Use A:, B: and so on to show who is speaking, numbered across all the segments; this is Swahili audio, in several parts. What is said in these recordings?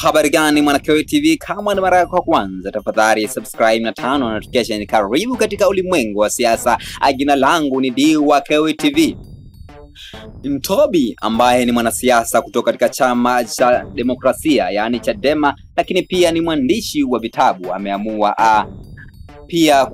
A: Habari gani mwana Kewi TV? Kama ni mara yako ya kwanza, tafadhali subscribe na turn on notification. Karibu katika ulimwengu wa siasa. Jina langu ni Diwa Kewi TV. Mtobi ambaye ni mwanasiasa kutoka katika chama cha demokrasia yani Chadema, lakini pia ni mwandishi wa vitabu, ameamua pia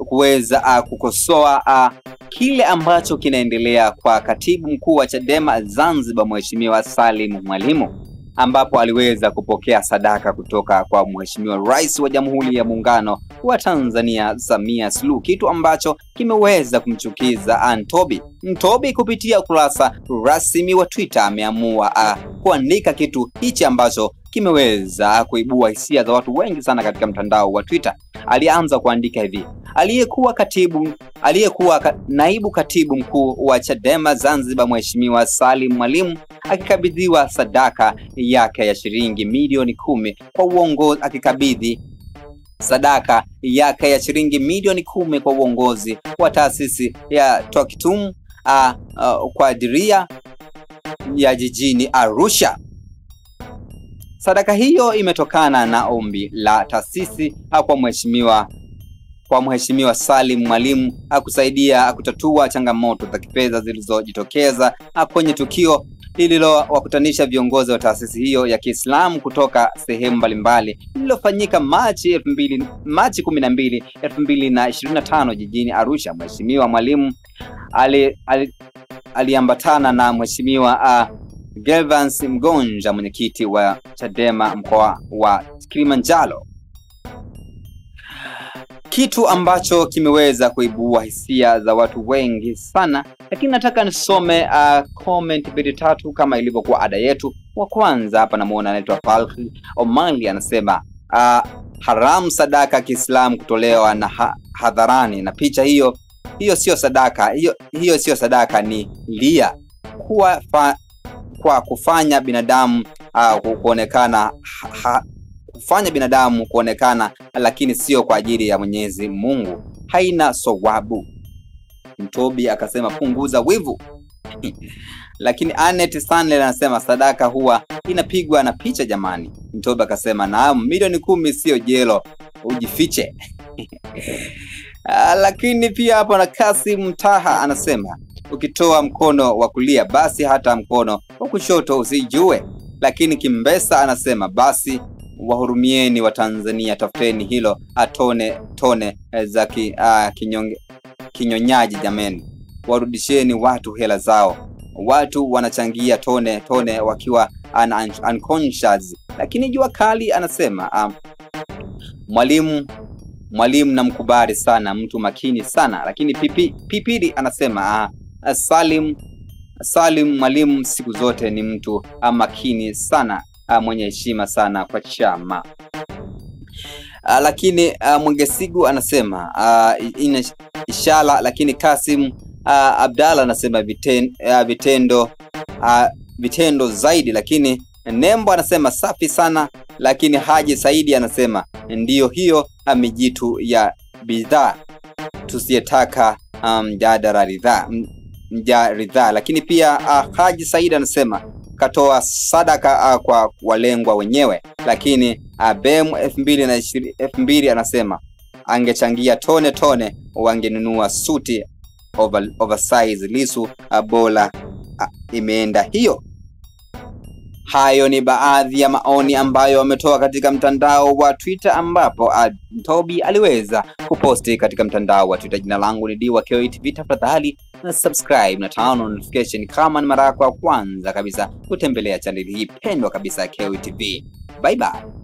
A: kuweza kukosoa kile ambacho kinaendelea kwa katibu mkuu wa Chadema Zanzibar, Mheshimiwa Salim Mwalimu, ambapo aliweza kupokea sadaka kutoka kwa Mheshimiwa Rais wa Jamhuri ya Muungano wa Tanzania Samia Suluhu, kitu ambacho kimeweza kumchukiza Mtobi kupitia ukurasa rasmi wa Twitter ameamua kuandika kitu hichi ambacho kimeweza kuibua hisia za watu wengi sana katika mtandao wa Twitter. Alianza kuandika hivi: aliyekuwa naibu katibu mkuu wa Chadema Zanzibar Mheshimiwa Salim Mwalimu akikabidhiwa sadaka yake ya shilingi milioni 10 kwa uongozi kwa uongozi wa taasisi ya Toktum kwa diria ya jijini Arusha. Sadaka hiyo imetokana na ombi la taasisi kwa Mheshimiwa Salim Mwalimu kusaidia kutatua changamoto za kifedha zilizojitokeza kwenye tukio lililowakutanisha viongozi wa taasisi hiyo ya Kiislamu kutoka sehemu mbalimbali lililofanyika Machi 12, 2025 jijini Arusha. Mheshimiwa Mwalimu aliambatana na Mheshimiwa Gervans Mgonja, mwenyekiti wa Chadema mkoa wa Kilimanjaro, kitu ambacho kimeweza kuibua hisia za watu wengi sana. Lakini nataka nisome comment 2-3 kama ilivyokuwa ada yetu. Wa kwanza hapa namuona anaitwa Falki Omali, anasema haramu sadaka Kiislamu kutolewa na hadharani, na picha hiyo sio sadaka, hiyo sio sadaka, ni lia kwa kufanya binadamu kuonekana lakini sio kwa ajili ya Mwenyezi Mungu, haina sawabu. Mtobi akasema punguza wivu. Lakini Anet Stanley anasema sadaka huwa inapigwa na picha jamani. Mtobi akasema naam, milioni 10 sio jelo, ujifiche. Lakini pia hapo na Kasim Taha anasema ukitoa mkono wa kulia basi hata mkono wa kushoto usijue. Lakini Kimbesa anasema basi wahurumieni wa Tanzania, tafuteni hilo tone za kinyonyaji jameni, warudisheni watu hela zao. Watu wanachangia tone wakiwa unconscious. Lakini Jua Kali anasema Mwalimu namkubali sana, mtu makini sana. Lakini Pipidi anasema Salim Mwalimu siku zote ni mtu makini sana, mwenye heshima sana kwa chama. Lakini Mwengesigu anasema inshallah. Lakini Kasim Abdalla anasema vitendo zaidi. Lakini Nembo anasema safi sana. Lakini Haji Saidi anasema ndiyo hiyo mijitu ya bidhaa tusiyetaka mjaridha. Lakini pia Haji Saidi anasema katoa sadaka kwa walengwa wenyewe. Lakini BEM 2020 anasema angechangia tone wangenunua suti oversize Lisu bola imeenda hiyo. Hayo ni baadhi ya maoni ambayo wametoa katika mtandao wa Twitter, ambapo Mtobi aliweza kuposti katika mtandao wa Twitter. Jina langu ni Diwa Kewi TV. Tafadhali subscribe na turn on notification kama ni mara yako ya kwanza kabisa kutembelea channel hii pendwa kabisa Kewi TV. Bye bye.